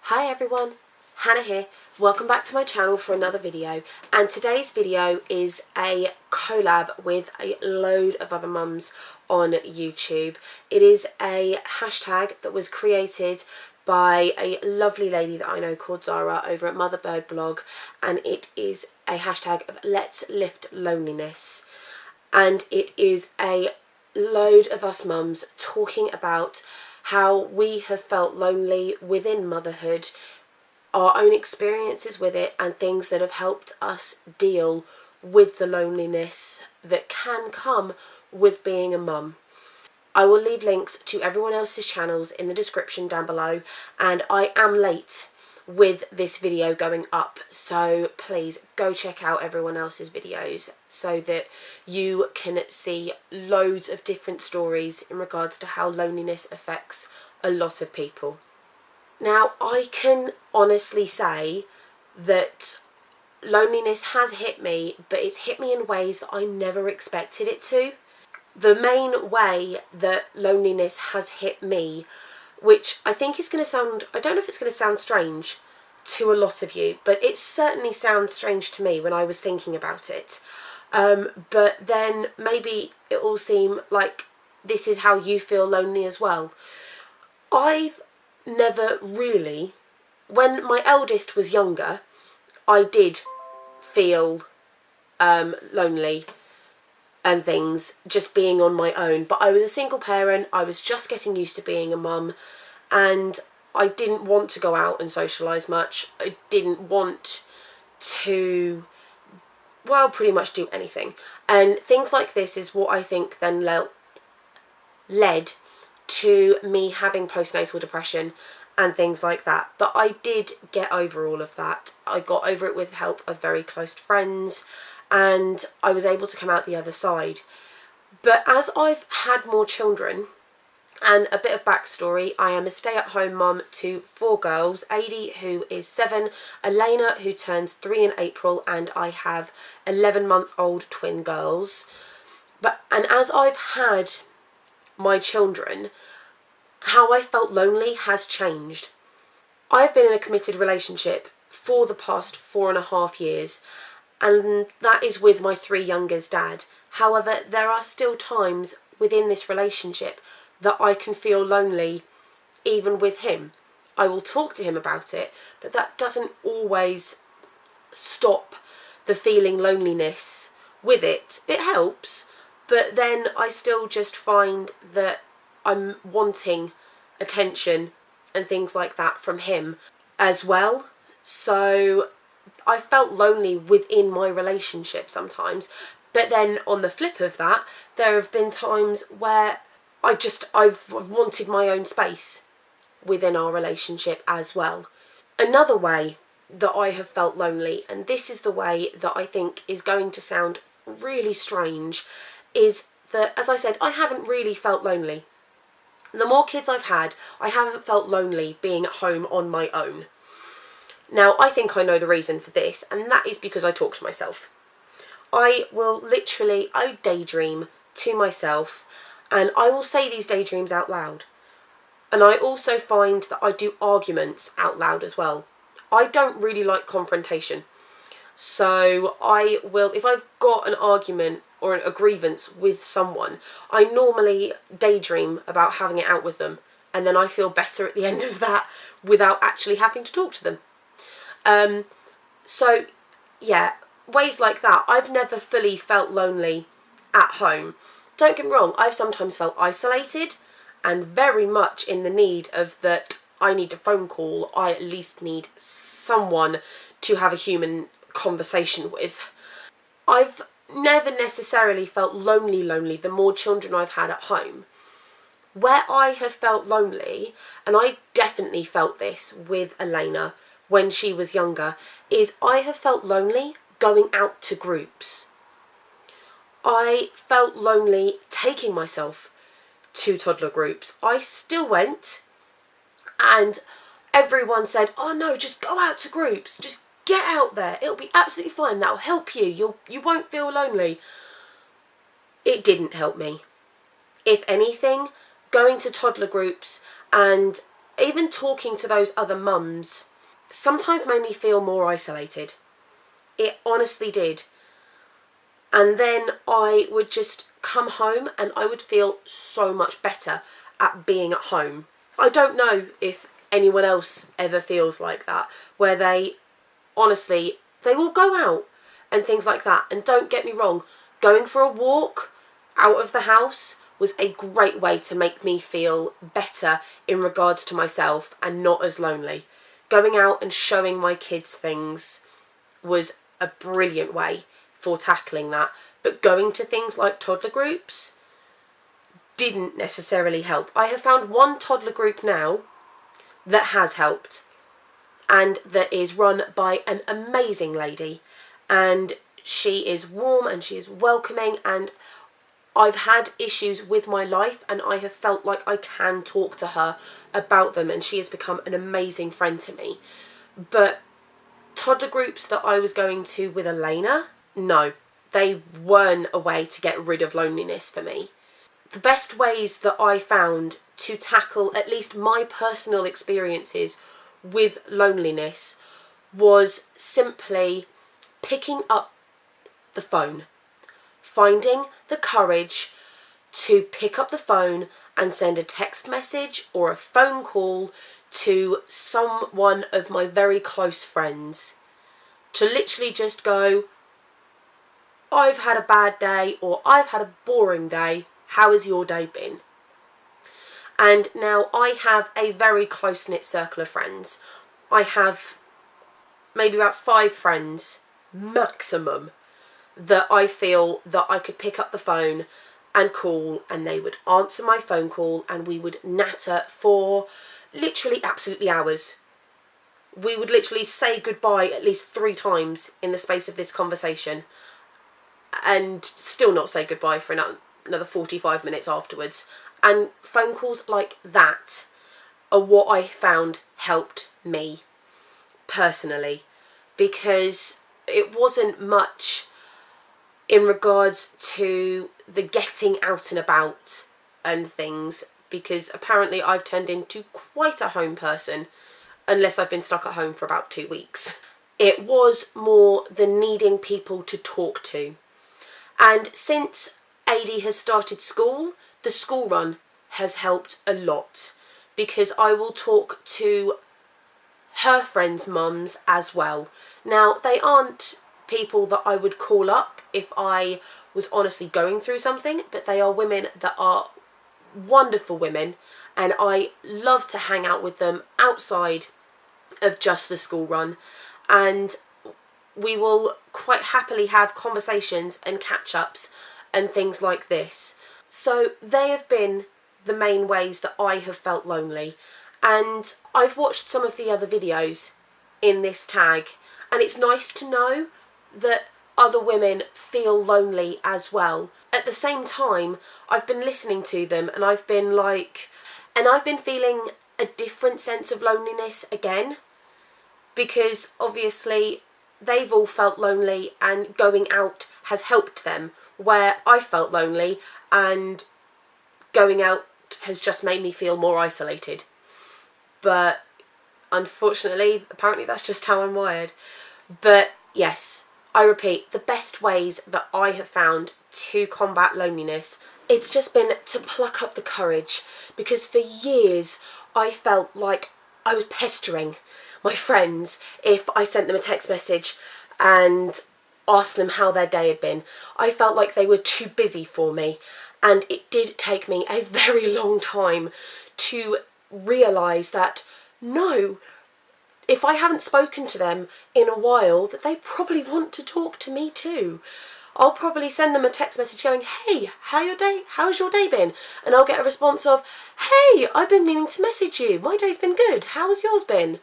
Hi everyone, Hannah here. Welcome back to my channel for another video, and today's video is a collab with a load of other mums on YouTube. It is a hashtag that was created by a lovely lady that I know called Zara over at MotherByrdblog, and it is a hashtag of Let's Lift Loneliness. And it is a load of us mums talking about how we have felt lonely within motherhood, our own experiences with it, and things that have helped us deal with the loneliness that can come with being a mum. I will leave links to everyone else's channels in the description down below, and I am late with this video going up, so please go check out everyone else's videos so that you can see loads of different stories in regards to how loneliness affects a lot of people. Now, I can honestly say that loneliness has hit me, but it's hit me in ways that I never expected it to. The main way that loneliness has hit me, which I think is going to sound, I don't know if it's going to sound strange to a lot of you, but it certainly sounds strange to me when I was thinking about it. But then maybe it will seem like this is how you feel lonely as well. I've never really, when my eldest was younger, I did feel lonely and things, just being on my own, but I was a single parent. I was just getting used to being a mum, and I didn't want to go out and socialise much. I didn't want to, well, pretty much do anything, and things like this is what I think then led to me having postnatal depression and things like that. But I did get over all of that. I got over it with the help of very close friends, and I was able to come out the other side. But as I've had more children, and a bit of backstory, I am a stay-at-home mum to 4 girls, Adi, who is 7, Elena, who turns 3 in April, and I have 11-month-old twin girls. And as I've had my children, how I felt lonely has changed. I've been in a committed relationship for the past 4.5 years, and that is with my 3 youngest dad. However, there are still times within this relationship that I can feel lonely even with him. I will talk to him about it, but that doesn't always stop the feeling loneliness with it. It helps, but then I still just find that I'm wanting attention and things like that from him as well. So I felt lonely within my relationship sometimes, but then on the flip of that, there have been times where I've wanted my own space within our relationship as well. Another way that I have felt lonely, and this is the way that I think is going to sound really strange, is that, as I said, I haven't really felt lonely. The more kids I've had, I haven't felt lonely being at home on my own. Now, I think I know the reason for this, and that is because I talk to myself. I daydream to myself, and I will say these daydreams out loud. And I also find that I do arguments out loud as well. I don't really like confrontation. So I will, if I've got an argument or a grievance with someone, I normally daydream about having it out with them, and then I feel better at the end of that without actually having to talk to them. So yeah, ways like that. I've never fully felt lonely at home. Don't get me wrong, I've sometimes felt isolated and very much in the need of that I need a phone call, I at least need someone to have a human conversation with. I've never necessarily felt lonely the more children I've had at home. Where I have felt lonely, and I definitely felt this with Elena when she was younger, is I have felt lonely going out to groups. I felt lonely taking myself to toddler groups. I still went, and everyone said, oh no, just go out to groups, just get out there, it'll be absolutely fine, that'll help you, you won't feel lonely. It didn't help me. If anything, going to toddler groups and even talking to those other mums sometimes made me feel more isolated. It honestly did. And then I would just come home and I would feel so much better at being at home. I don't know if anyone else ever feels like that, where they honestly, they will go out and things like that. And don't get me wrong, going for a walk out of the house was a great way to make me feel better in regards to myself and not as lonely. Going out and showing my kids things was a brilliant way for tackling that. But going to things like toddler groups didn't necessarily help. I have found one toddler group now that has helped, and that is run by an amazing lady, and she is warm and she is welcoming, and I've had issues with my life and I have felt like I can talk to her about them, and she has become an amazing friend to me. But toddler groups that I was going to with Elena, no, they weren't a way to get rid of loneliness for me. The best ways that I found to tackle at least my personal experiences with loneliness was simply picking up the phone, finding the courage to pick up the phone and send a text message or a phone call to someone of my very close friends, to literally just go, I've had a bad day, or I've had a boring day, how has your day been? And now I have a very close-knit circle of friends. I have maybe about 5 friends maximum that I feel that I could pick up the phone and call, and they would answer my phone call, and we would natter for literally absolutely hours. We would literally say goodbye at least 3 times in the space of this conversation, and still not say goodbye for another 45 minutes afterwards. And phone calls like that are what I found helped me personally, because it wasn't much in regards to the getting out and about and things, because apparently I've turned into quite a home person unless I've been stuck at home for about 2 weeks. It was more the needing people to talk to. And since AD has started school, the school run has helped a lot, because I will talk to her friends' mums as well. Now, they aren't people that I would call up if I was honestly going through something, but they are women that are wonderful women, and I love to hang out with them outside of just the school run, and we will quite happily have conversations and catch-ups and things like this. So they have been the main ways that I have felt lonely. And I've watched some of the other videos in this tag, and it's nice to know that other women feel lonely as well. At the same time, I've been listening to them, and I've been feeling a different sense of loneliness again, because obviously they've all felt lonely and going out has helped them, where I felt lonely and going out has just made me feel more isolated. But unfortunately, apparently that's just how I'm wired. But yes, I repeat, the best ways that I have found to combat loneliness, it's just been to pluck up the courage, because for years I felt like I was pestering my friends if I sent them a text message and asked them how their day had been. I felt like they were too busy for me, and it did take me a very long time to realise that no, if I haven't spoken to them in a while, that they probably want to talk to me too. I'll probably send them a text message going, hey, how's your day been? And I'll get a response of, hey, I've been meaning to message you. My day's been good. How's yours been?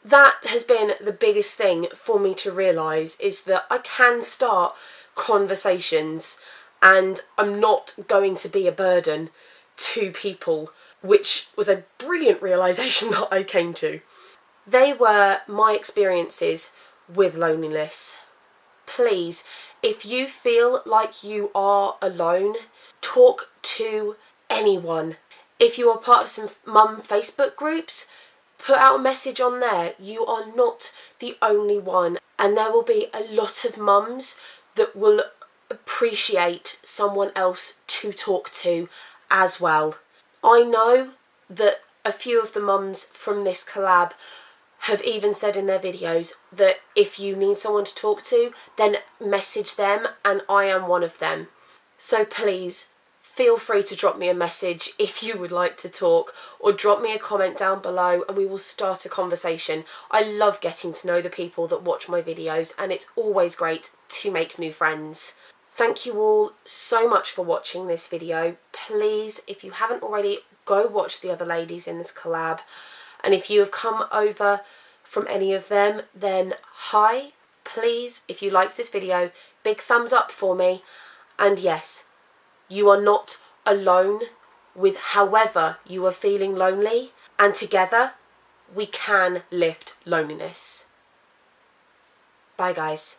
That has been the biggest thing for me to realise, is that I can start conversations and I'm not going to be a burden to people, which was a brilliant realisation that I came to. They were my experiences with loneliness. Please, if you feel like you are alone, talk to anyone. If you are part of some mum Facebook groups, put out a message on there. You are not the only one, and there will be a lot of mums that will appreciate someone else to talk to as well. I know that a few of the mums from this collab have even said in their videos that if you need someone to talk to, then message them, and I am one of them. So please feel free to drop me a message if you would like to talk, or drop me a comment down below and we will start a conversation. I love getting to know the people that watch my videos, and it's always great to make new friends. Thank you all so much for watching this video. Please, if you haven't already, go watch the other ladies in this collab. And if you have come over from any of them, then hi. Please, if you liked this video, big thumbs up for me. And yes, you are not alone with however you are feeling lonely. And together, we can lift loneliness. Bye guys.